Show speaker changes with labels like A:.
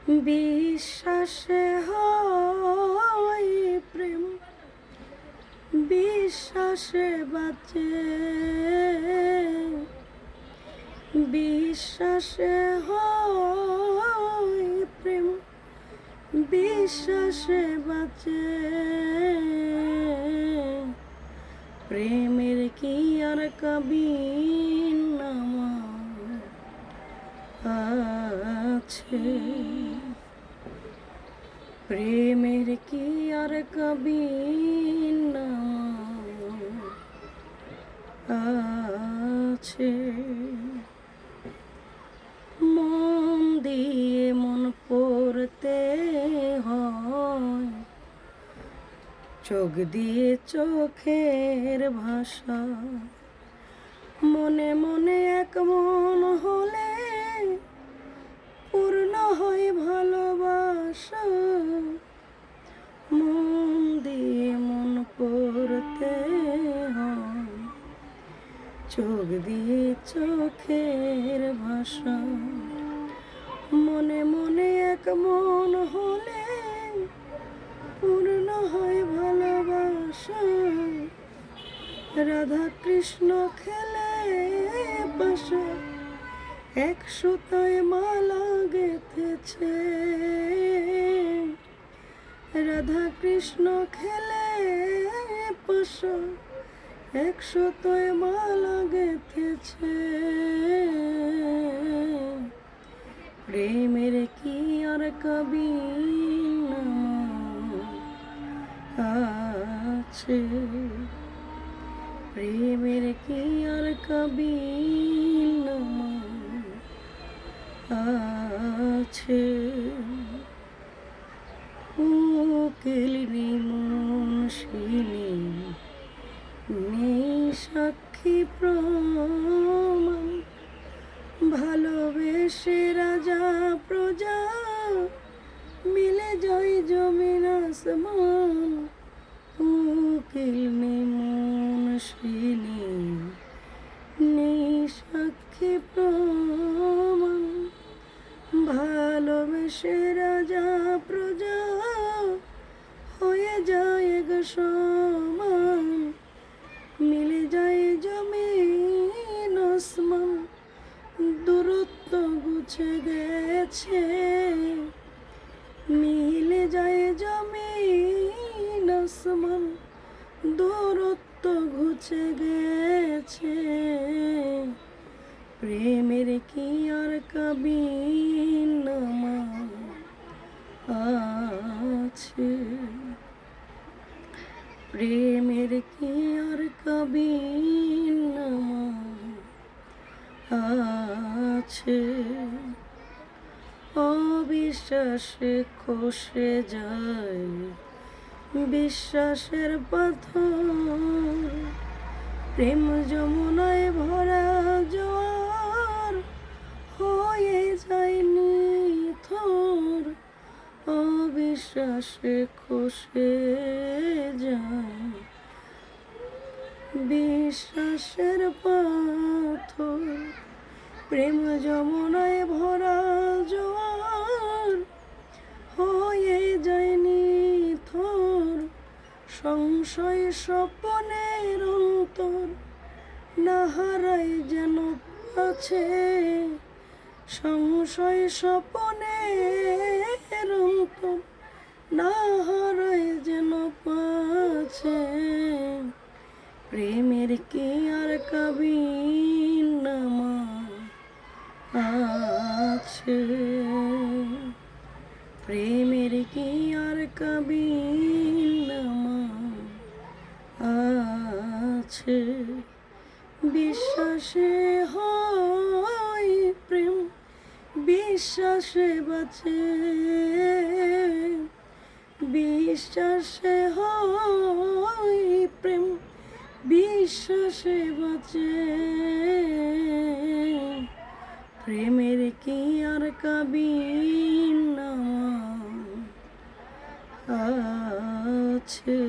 A: বিশ্বাসে হয় প্রেম, বিশ্বাসে বাঁচে, বিশ্বাসে হয় প্রেম, বিশ্বাসে বাঁচে। প্রেমের কি আর কাবিননামা আছে? প্রেমের কি আর কাবিননামা আছে? মন দিয়ে মন পড়তে হয়, চোখ দিয়ে চোখের ভাষা। মনে মনে এক মন হলে পূর্ণ হয় ভালোবাসা। মন দিয়ে মন পড়তে হয়, চোখ দিয়ে চোখের ভাষা। মনে মনে এক মন হলে পূর্ণ হয় ভালোবাসা। রাধা কৃষ্ণ খেলে বাসা, এক সুতায় মালা গেঁথেছে। রাধা কৃষ্ণ খেলে বাসা, এক সুতায় মালা গেঁথেছে। প্রেমের কি আর কাবিননামা আছে? প্রেমের কি আর কাবিননামা আছে? উকিলনি মুনশিনি নেই সাক্ষী প্রমাণ, ভালোবেসে রাজা প্রজা মিলে যায় জমিন আসমান। উকিলনি মুনশিনি নেই সাক্ষী প্রমাণ, ভালোবেসে রাজা প্রজা হয়ে যায় এক সমান। মিলে যায় জমিন আসমান, দূরত্ব ঘুচে গেছে। মিলে যায় জমিন আসমান, দূরত্ব ঘুচে গেছে। প্রেমের কি আর কাবিননামা আছে? প্রেমের কি আর কাবিননামা আছে? অবিশ্বাসে খসে যায় বিশ্বাসের পাথর। প্রেম যমুনায় ভরা জোয়ার হয়ে যায় নিথর। অবিশ্বাসে খসে যায় বিশ্বাসের পাথর। প্রেম যমুনায় ভরা জোয়ার হয়ে যায় নিথর। সংশয় স্বপ্নের অন্তর না হারাই যেন আছে। সংশয় স্বপ্নের অন্তর না হারাই যেন পাছে। প্রেমের কি আর কাবিননামা আছে? প্রেমের কি আর কাবিননামা আছে? বিশ্বাসে হয় প্রেম, বিশ্বাসে বাঁচে, বিশ্বাসে হয় প্রেম, বিশ্বাসে বাঁচে। প্রেমের কি আর কাবিননামা আছে?